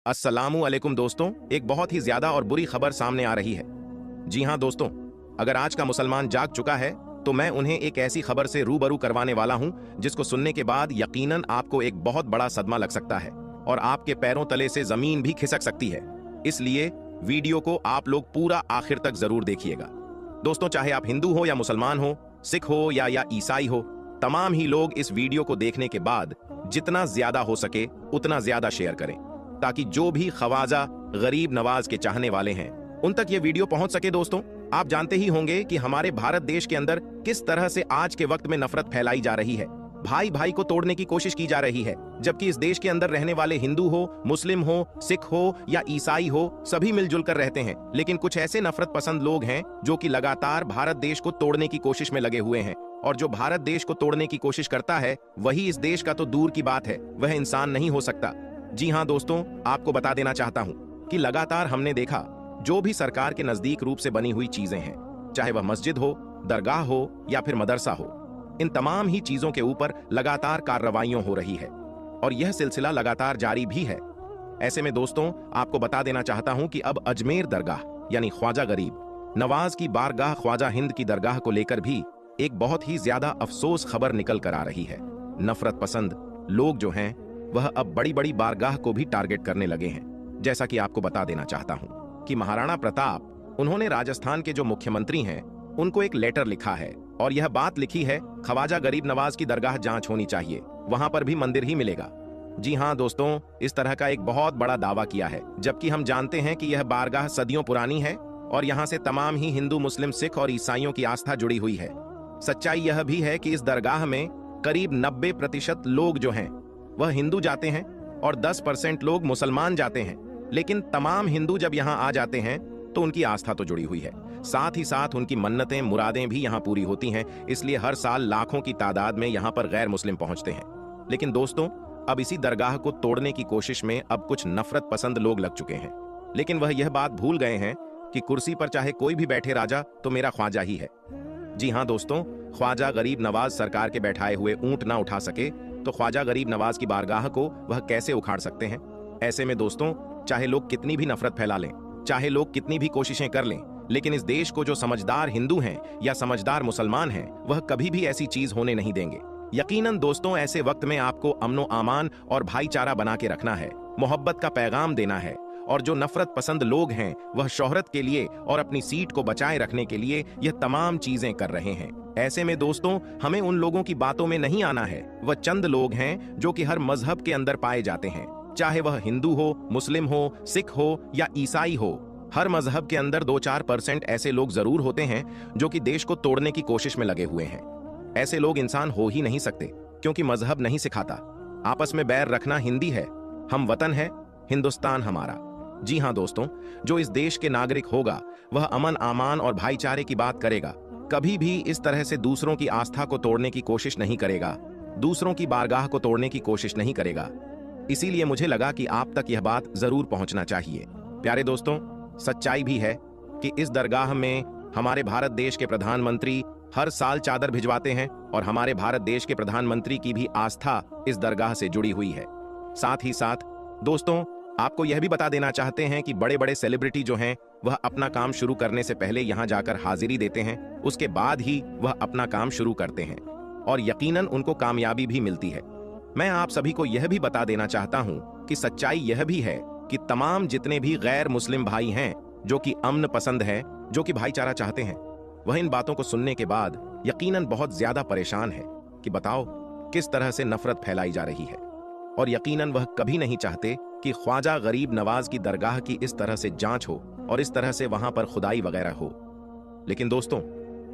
अस्सलामु अलैकुम दोस्तों, एक बहुत ही ज्यादा और बुरी खबर सामने आ रही है। जी हां दोस्तों, अगर आज का मुसलमान जाग चुका है तो मैं उन्हें एक ऐसी खबर से रूबरू करवाने वाला हूं जिसको सुनने के बाद यकीनन आपको एक बहुत बड़ा सदमा लग सकता है और आपके पैरों तले से जमीन भी खिसक सकती है। इसलिए वीडियो को आप लोग पूरा आखिर तक जरूर देखिएगा। दोस्तों, चाहे आप हिंदू हो या मुसलमान हो, सिख हो या ईसाई हो, तमाम ही लोग इस वीडियो को देखने के बाद जितना ज्यादा हो सके उतना ज्यादा शेयर करें ताकि जो भी ख्वाजा गरीब नवाज के चाहने वाले हैं उन तक ये वीडियो पहुंच सके। दोस्तों, आप जानते ही होंगे कि हमारे भारत देश के अंदर किस तरह से आज के वक्त में नफरत फैलाई जा रही है, भाई भाई को तोड़ने की कोशिश की जा रही है, जबकि इस देश के अंदर रहने वाले हिंदू हो, मुस्लिम हो, सिख हो या ईसाई हो, सभी मिलजुल कर रहते हैं। लेकिन कुछ ऐसे नफरत पसंद लोग हैं जो कि लगातार भारत देश को तोड़ने की कोशिश में लगे हुए हैं, और जो भारत देश को तोड़ने की कोशिश करता है वही इस देश का तो दूर की बात है, वह इंसान नहीं हो सकता। जी हां दोस्तों, आपको बता देना चाहता हूं कि लगातार हमने देखा जो भी सरकार के नजदीक रूप से बनी हुई चीजें हैं, चाहे वह मस्जिद हो, दरगाह हो या फिर मदरसा हो, इन तमाम ही चीजों के ऊपर लगातार कार्रवाइयां हो रही है और यह सिलसिला लगातार जारी भी है। ऐसे में दोस्तों, आपको बता देना चाहता हूं कि अब अजमेर दरगाह यानी ख्वाजा गरीब नवाज की बारगाह ख्वाजा हिंद की दरगाह को लेकर भी एक बहुत ही ज्यादा अफसोस खबर निकल कर आ रही है। नफरत पसंद लोग जो हैं वह अब बड़ी बड़ी बारगाह को भी टारगेट करने लगे हैं। जैसा कि आपको बता देना चाहता हूं कि महाराणा प्रताप उन्होंने राजस्थान के जो मुख्यमंत्री हैं उनको एक लेटर लिखा है और यह बात लिखी है ख्वाजा गरीब नवाज की दरगाह जांच होनी चाहिए, वहां पर भी मंदिर ही मिलेगा। जी हां दोस्तों, इस तरह का एक बहुत बड़ा दावा किया है, जबकि हम जानते हैं कि यह बारगाह सदियों पुरानी है और यहां से तमाम ही हिंदू, मुस्लिम, सिख और ईसाइयों की आस्था जुड़ी हुई है। सच्चाई यह भी है कि इस दरगाह में करीब 90% लोग जो हैं वह हिंदू जाते हैं और 10% लोग मुसलमान जाते हैं। लेकिन तमाम हिंदू जब यहाँ आ जाते हैं तो उनकी आस्था तो जुड़ी हुई है, साथ ही साथ उनकी मन्नतें मुरादें भी यहाँ पूरी होती हैं। इसलिए हर साल लाखों की तादाद में यहाँ पर गैर मुस्लिम पहुंचते हैं। लेकिन दोस्तों, अब इसी दरगाह को तोड़ने की कोशिश में अब कुछ नफरत पसंद लोग लग चुके हैं, लेकिन वह यह बात भूल गए हैं कि कुर्सी पर चाहे कोई भी बैठे राजा तो मेरा ख्वाजा ही है। जी हाँ दोस्तों, ख्वाजा गरीब नवाज सरकार के बैठाए हुए ऊंट ना उठा सके तो ख्वाजा गरीब नवाज की बारगाह को वह कैसे उखाड़ सकते हैं। ऐसे में दोस्तों, चाहे लोग कितनी भी नफरत फैला लें, चाहे लोग कितनी भी कोशिशें कर लें, लेकिन इस देश को जो समझदार हिंदू हैं या समझदार मुसलमान हैं वह कभी भी ऐसी चीज होने नहीं देंगे। यकीनन दोस्तों, ऐसे वक्त में आपको अमनो आमान और भाईचारा बना के रखना है, मोहब्बत का पैगाम देना है, और जो नफरत पसंद लोग हैं वह शोहरत के लिए और अपनी सीट को बचाए रखने के लिए यह तमाम चीजें कर रहे हैं। ऐसे में दोस्तों, हमें उन लोगों की बातों में नहीं आना है। वह चंद लोग हैं जो कि हर मजहब के अंदर पाए जाते हैं, चाहे वह हिंदू हो, मुस्लिम हो, सिख हो या ईसाई हो। हर मजहब के अंदर 2-4% ऐसे लोग जरूर होते हैं जो कि देश को तोड़ने की कोशिश में लगे हुए हैं। ऐसे लोग इंसान हो ही नहीं सकते, क्योंकि मजहब नहीं सिखाता। आपस में बैर रखना हिंदी है, हम वतन है, हिंदुस्तान हमारा। जी हाँ दोस्तों, जो इस देश के नागरिक होगा वह अमन, आमान और भाईचारे की बात करेगा, कभी भी इस तरह से दूसरों की आस्था को तोड़ने की कोशिश नहीं करेगा, दूसरों की बारगाह को तोड़ने की कोशिश नहीं करेगा। इसीलिए मुझे लगा कि आप तक यह बात जरूर पहुंचना चाहिए। प्यारे दोस्तों, सच्चाई भी है कि इस दरगाह में हमारे भारत देश के प्रधानमंत्री हर साल चादर भिजवाते हैं और हमारे भारत देश के प्रधानमंत्री की भी आस्था इस दरगाह से जुड़ी हुई है। साथ ही साथ दोस्तों, आपको यह भी बता देना चाहते हैं कि बड़े बड़े सेलिब्रिटी जो हैं वह अपना काम शुरू करने से पहले यहां जाकर हाजिरी देते हैं, उसके बाद ही वह अपना काम शुरू करते हैं और यकीनन उनको कामयाबी भी मिलती है। मैं आप सभी को यह भी बता देना चाहता हूं कि सच्चाई यह भी है कि तमाम जितने भी गैर मुस्लिम भाई हैं जो कि अमन पसंद हैं, जो कि भाईचारा चाहते हैं, वह इन बातों को सुनने के बाद यकीनन बहुत ज्यादा परेशान है कि बताओ किस तरह से नफरत फैलाई जा रही है, और यकीनन वह कभी नहीं चाहते कि ख्वाजा गरीब नवाज की दरगाह की इस तरह से जांच हो और इस तरह से वहां पर खुदाई वगैरह हो। लेकिन दोस्तों,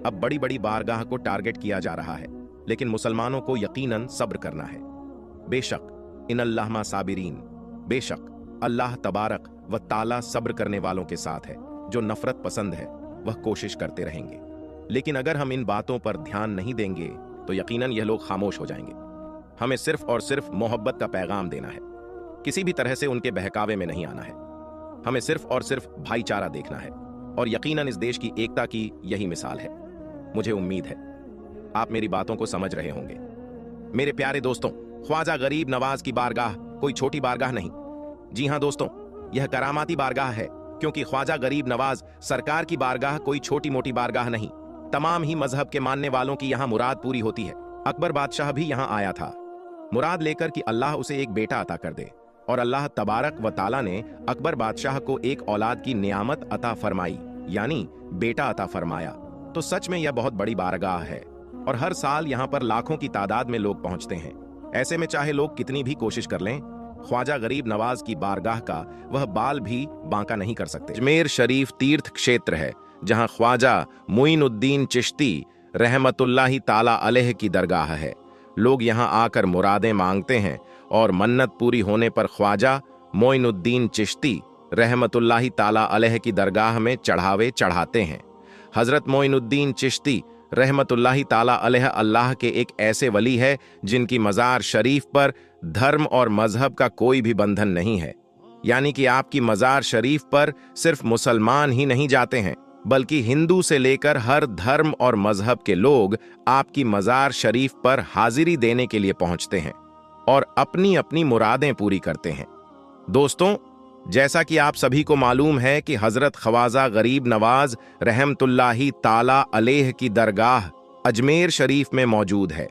अब बड़ी बड़ी बारगाह को टारगेट किया जा रहा है, लेकिन मुसलमानों को यकीनन सब्र करना है। बेशक इनल्लाह मा साबिरीन, बेशक अल्लाह तबारक व ताला सब्र करने वालों के साथ है। जो नफरत पसंद है वह कोशिश करते रहेंगे, लेकिन अगर हम इन बातों पर ध्यान नहीं देंगे तो यकीनन यह लोग खामोश हो जाएंगे। हमें सिर्फ और सिर्फ मोहब्बत का पैगाम देना है, किसी भी तरह से उनके बहकावे में नहीं आना है। हमें सिर्फ और सिर्फ भाईचारा देखना है और यकीनन इस देश की एकता की यही मिसाल है। मुझे उम्मीद है आप मेरी बातों को समझ रहे होंगे। मेरे प्यारे दोस्तों, ख्वाजा गरीब नवाज की बारगाह कोई छोटी बारगाह नहीं, जी हाँ दोस्तों, यह करामाती बारगाह है, क्योंकि ख्वाजा गरीब नवाज सरकार की बारगाह कोई छोटी मोटी बारगाह नहीं। तमाम ही मजहब के मानने वालों की यहाँ मुराद पूरी होती है। अकबर बादशाह भी यहाँ आया था, मुराद लेकर कि अल्लाह उसे एक बेटा अता कर दे, और अल्लाह तबारक व ताला ने अकबर बादशाह को एक औलाद की नियामत अता फरमाई, यानी बेटा अता फरमाया। तो सच में यह बहुत बड़ी बारगाह है, और हर साल यहाँ पर लाखों की तादाद में लोग पहुँचते हैं। ऐसे में चाहे लोग कितनी भी कोशिश कर लें, ख्वाजा गरीब नवाज की बारगाह का वह बाल भी बांका नहीं कर सकते। अजमेर शरीफ तीर्थ क्षेत्र है, जहां ख्वाजा मोइनुद्दीन चिश्ती रहमतुल्लाहि ताला अलैह की दरगाह है। लोग यहां आकर मुरादें मांगते हैं और मन्नत पूरी होने पर ख्वाजा मोइनुद्दीन चिश्ती रहमतुल्लाहि ताला अलैह की दरगाह में चढ़ावे चढ़ाते हैं। हजरत मोइनुद्दीन चिश्ती रहमतुल्लाहि ताला अलैह अल्लाह के एक ऐसे वली है जिनकी मज़ार शरीफ पर धर्म और मजहब का कोई भी बंधन नहीं है। यानी कि आपकी मज़ार शरीफ पर सिर्फ मुसलमान ही नहीं जाते हैं, बल्कि हिंदू से लेकर हर धर्म और मजहब के लोग आपकी मज़ार शरीफ पर हाजिरी देने के लिए पहुंचते हैं और अपनी अपनी मुरादें पूरी करते हैं। दोस्तों, जैसा कि आप सभी को मालूम है कि हजरत ख्वाजा गरीब नवाज रहमतुल्लाहि ताला अलैह की दरगाह अजमेर शरीफ में मौजूद है।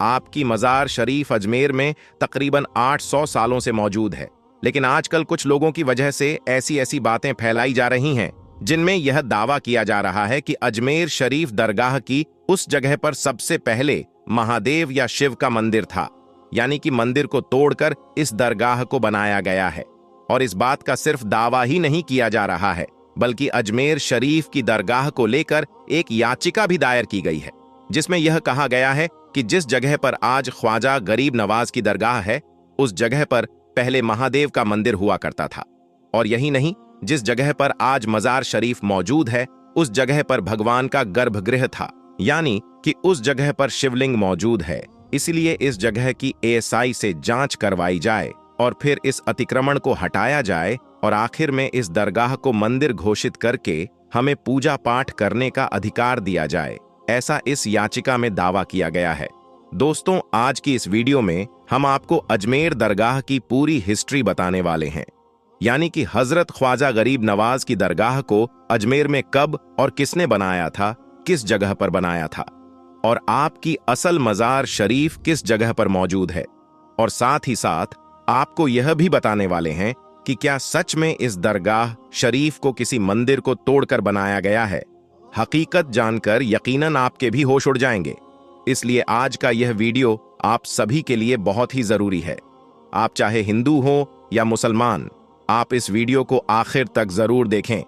आपकी मज़ार शरीफ अजमेर में तकरीबन 800 सालों से मौजूद है, लेकिन आजकल कुछ लोगों की वजह से ऐसी ऐसी बातें फैलाई जा रही हैं जिनमें यह दावा किया जा रहा है कि अजमेर शरीफ दरगाह की उस जगह पर सबसे पहले महादेव या शिव का मंदिर था, यानी कि मंदिर को तोड़कर इस दरगाह को बनाया गया है। और इस बात का सिर्फ दावा ही नहीं किया जा रहा है, बल्कि अजमेर शरीफ की दरगाह को लेकर एक याचिका भी दायर की गई है, जिसमें यह कहा गया है कि जिस जगह पर आज ख्वाजा गरीब नवाज की दरगाह है, उस जगह पर पहले महादेव का मंदिर हुआ करता था। और यही नहीं, जिस जगह पर आज मज़ार शरीफ मौजूद है, उस जगह पर भगवान का गर्भगृह था, यानी कि उस जगह पर शिवलिंग मौजूद है। इसलिए इस जगह की एएसआई से जांच करवाई जाए और फिर इस अतिक्रमण को हटाया जाए और आखिर में इस दरगाह को मंदिर घोषित करके हमें पूजा पाठ करने का अधिकार दिया जाए, ऐसा इस याचिका में दावा किया गया है। दोस्तों, आज की इस वीडियो में हम आपको अजमेर दरगाह की पूरी हिस्ट्री बताने वाले हैं, यानी कि हजरत ख्वाजा गरीब नवाज की दरगाह को अजमेर में कब और किसने बनाया था, किस जगह पर बनाया था, और आपकी असल मज़ार शरीफ किस जगह पर मौजूद है। और साथ ही साथ आपको यह भी बताने वाले हैं कि क्या सच में इस दरगाह शरीफ को किसी मंदिर को तोड़कर बनाया गया है। हकीकत जानकर यकीनन आपके भी होश उड़ जाएंगे। इसलिए आज का यह वीडियो आप सभी के लिए बहुत ही जरूरी है। आप चाहे हिंदू हो या मुसलमान, आप इस वीडियो को आखिर तक जरूर देखें।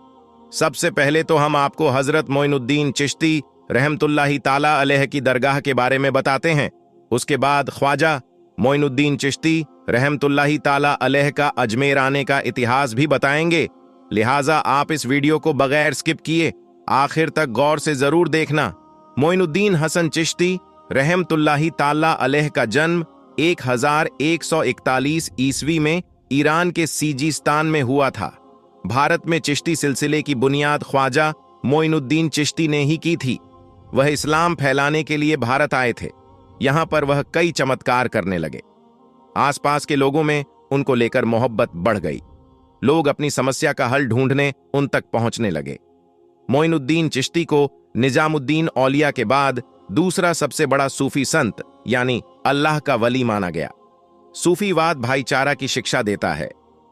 सबसे पहले तो हम आपको हजरत मोइनुद्दीन चिश्ती रहमतुल्लाहि ताला अलैह की दरगाह के बारे में बताते हैं। उसके बाद ख्वाजा मोइनुद्दीन चिश्ती रहमतुल्लाहि ताला अलैह का अजमेर आने का इतिहास भी बताएंगे। लिहाजा आप इस वीडियो को बगैर स्किप किए आखिर तक गौर से जरूर देखना। मोइनुद्दीन हसन चिश्ती रहमतुल्लाहि ताला अलैह का जन्म 1141 ईस्वी में ईरान के सीजिस्तान में हुआ था। भारत में चिश्ती सिलसिले की बुनियाद ख्वाजा मोइनुद्दीन चिश्ती ने ही की थी। वह इस्लाम फैलाने के लिए भारत आए थे। यहां पर वह कई चमत्कार करने लगे। आसपास के लोगों में उनको लेकर मोहब्बत बढ़ गई। लोग अपनी समस्या का हल ढूंढने उन तक पहुंचने लगे। मोइनुद्दीन चिश्ती को निजामुद्दीन औलिया के बाद दूसरा सबसे बड़ा सूफी संत यानी अल्लाह का वली माना गया। सूफीवाद भाईचारा की शिक्षा देता है।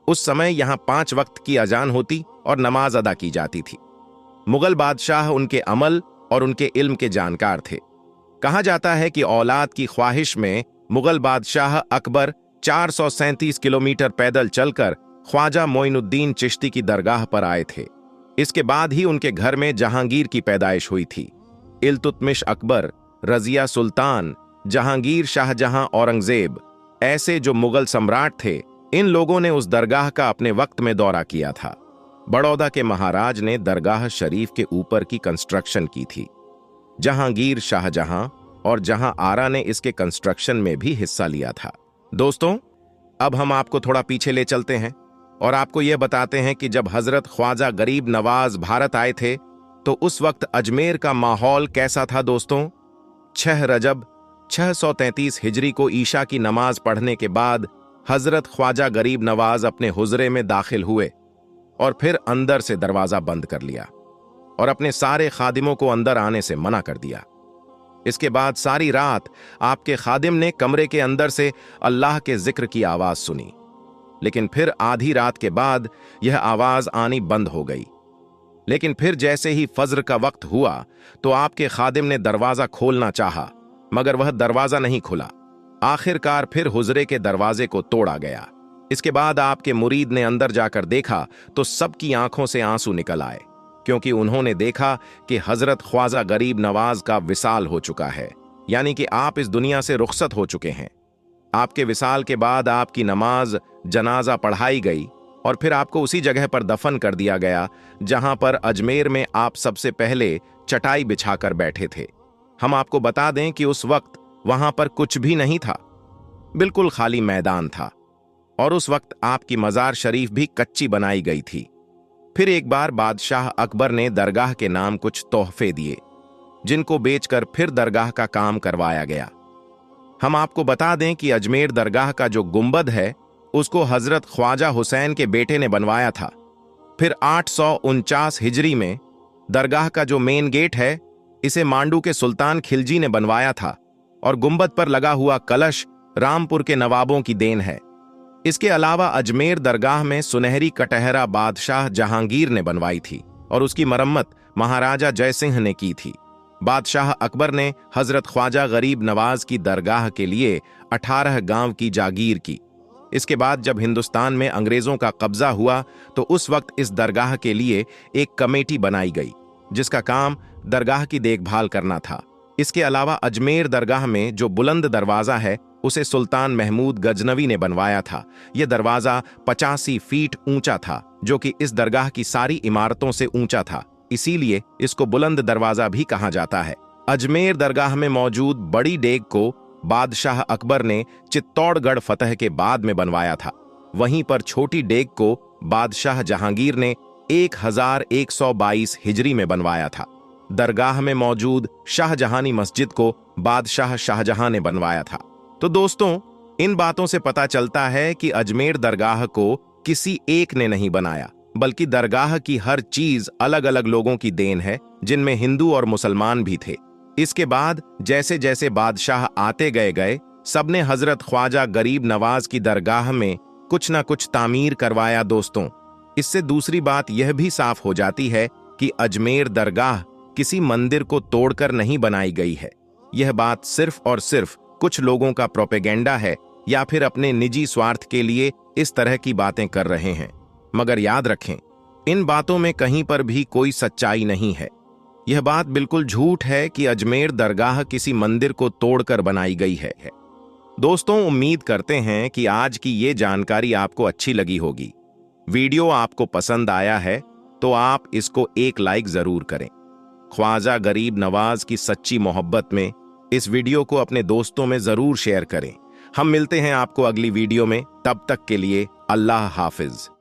उस समय यहां 5 वक्त की अजान होती और नमाज अदा की जाती थी। मुगल बादशाह उनके अमल और उनके इल्म के जानकार थे। कहा जाता है कि औलाद की ख्वाहिश में मुगल बादशाह अकबर 437 किलोमीटर पैदल चलकर ख्वाजा मोइनुद्दीन चिश्ती की दरगाह पर आए थे। इसके बाद ही उनके घर में जहांगीर की पैदाइश हुई थी। इल्तुतमिश अकबर, रजिया सुल्तान, जहांगीर, शाहजहां, औरंगजेब, ऐसे जो मुगल सम्राट थे, इन लोगों ने उस दरगाह का अपने वक्त में दौरा किया था। बड़ौदा के महाराज ने दरगाह शरीफ के ऊपर की कंस्ट्रक्शन की थी। जहांगीर, शाहजहां और जहां आरा ने इसके कंस्ट्रक्शन में भी हिस्सा लिया था। दोस्तों, अब हम आपको थोड़ा पीछे ले चलते हैं और आपको यह बताते हैं कि जब हजरत ख्वाजा गरीब नवाज भारत आए थे तो उस वक्त अजमेर का माहौल कैसा था। दोस्तों, 6 रजब 633 हिजरी को ईशा की नमाज पढ़ने के बाद हजरत ख्वाजा गरीब नवाज अपने हुजरे में दाखिल हुए और फिर अंदर से दरवाजा बंद कर लिया और अपने सारे खादिमों को अंदर आने से मना कर दिया। इसके बाद सारी रात आपके खादिम ने कमरे के अंदर से अल्लाह के जिक्र की आवाज सुनी, लेकिन फिर आधी रात के बाद यह आवाज आनी बंद हो गई। लेकिन फिर जैसे ही फज्र का वक्त हुआ तो आपके खादिम ने दरवाजा खोलना चाहा, मगर वह दरवाजा नहीं खुला। आखिरकार फिर हुजरे के दरवाजे को तोड़ा गया। इसके बाद आपके मुरीद ने अंदर जाकर देखा तो सबकी आंखों से आंसू निकल आए, क्योंकि उन्होंने देखा कि हजरत ख्वाजा गरीब नवाज का विसाल हो चुका है, यानी कि आप इस दुनिया से रुखसत हो चुके हैं। आपके विसाल के बाद आपकी नमाज जनाजा पढ़ाई गई और फिर आपको उसी जगह पर दफन कर दिया गया जहां पर अजमेर में आप सबसे पहले चटाई बिछाकर बैठे थे। हम आपको बता दें कि उस वक्त वहां पर कुछ भी नहीं था, बिल्कुल खाली मैदान था, और उस वक्त आपकी मजार शरीफ भी कच्ची बनाई गई थी। फिर एक बार बादशाह अकबर ने दरगाह के नाम कुछ तोहफे दिए, जिनको बेचकर फिर दरगाह का काम करवाया गया। हम आपको बता दें कि अजमेर दरगाह का जो गुंबद है उसको हजरत ख्वाजा हुसैन के बेटे ने बनवाया था। फिर 849 हिजरी में दरगाह का जो मेन गेट है इसे मांडू के सुल्तान खिलजी ने बनवाया था, और गुंबद पर लगा हुआ कलश रामपुर के नवाबों की देन है। इसके अलावा अजमेर दरगाह में सुनहरी कटहरा बादशाह जहांगीर ने बनवाई थी और उसकी मरम्मत महाराजा जयसिंह ने की थी। बादशाह अकबर ने हजरत ख्वाजा गरीब नवाज की दरगाह के लिए 18 गांव की जागीर की। इसके बाद जब हिंदुस्तान में अंग्रेजों का कब्जा हुआ तो उस वक्त इस दरगाह के लिए एक कमेटी बनाई गई, जिसका काम दरगाह की देखभाल करना था। इसके अलावा अजमेर दरगाह में जो बुलंद दरवाजा है उसे सुल्तान महमूद गजनवी ने बनवाया था। यह दरवाजा 85 फीट ऊंचा था, जो कि इस दरगाह की सारी इमारतों से ऊंचा था, इसीलिए इसको बुलंद दरवाजा भी कहा जाता है। अजमेर दरगाह में मौजूद बड़ी डेग को बादशाह अकबर ने चित्तौड़गढ़ फतह के बाद में बनवाया था। वहीं पर छोटी डेग को बादशाह जहांगीर ने 1122 हिजरी में बनवाया था। दरगाह में मौजूद शाहजहानी मस्जिद को बादशाह शाहजहां ने बनवाया था। तो दोस्तों, इन बातों से पता चलता है कि अजमेर दरगाह को किसी एक ने नहीं बनाया, बल्कि दरगाह की हर चीज अलग अलग लोगों की देन है, जिनमें हिंदू और मुसलमान भी थे। इसके बाद जैसे जैसे बादशाह आते गए सबने हजरत ख्वाजा गरीब नवाज की दरगाह में कुछ ना कुछ तामीर करवाया। दोस्तों, इससे दूसरी बात यह भी साफ हो जाती है कि अजमेर दरगाह किसी मंदिर को तोड़कर नहीं बनाई गई है। यह बात सिर्फ और सिर्फ कुछ लोगों का प्रोपेगेंडा है, या फिर अपने निजी स्वार्थ के लिए इस तरह की बातें कर रहे हैं। मगर याद रखें, इन बातों में कहीं पर भी कोई सच्चाई नहीं है। यह बात बिल्कुल झूठ है कि अजमेर दरगाह किसी मंदिर को तोड़कर बनाई गई है। दोस्तों, उम्मीद करते हैं कि आज की ये जानकारी आपको अच्छी लगी होगी। वीडियो आपको पसंद आया है तो आप इसको एक लाइक जरूर करें। ख्वाजा गरीब नवाज की सच्ची मोहब्बत में इस वीडियो को अपने दोस्तों में जरूर शेयर करें। हम मिलते हैं आपको अगली वीडियो में, तब तक के लिए अल्लाह हाफिज।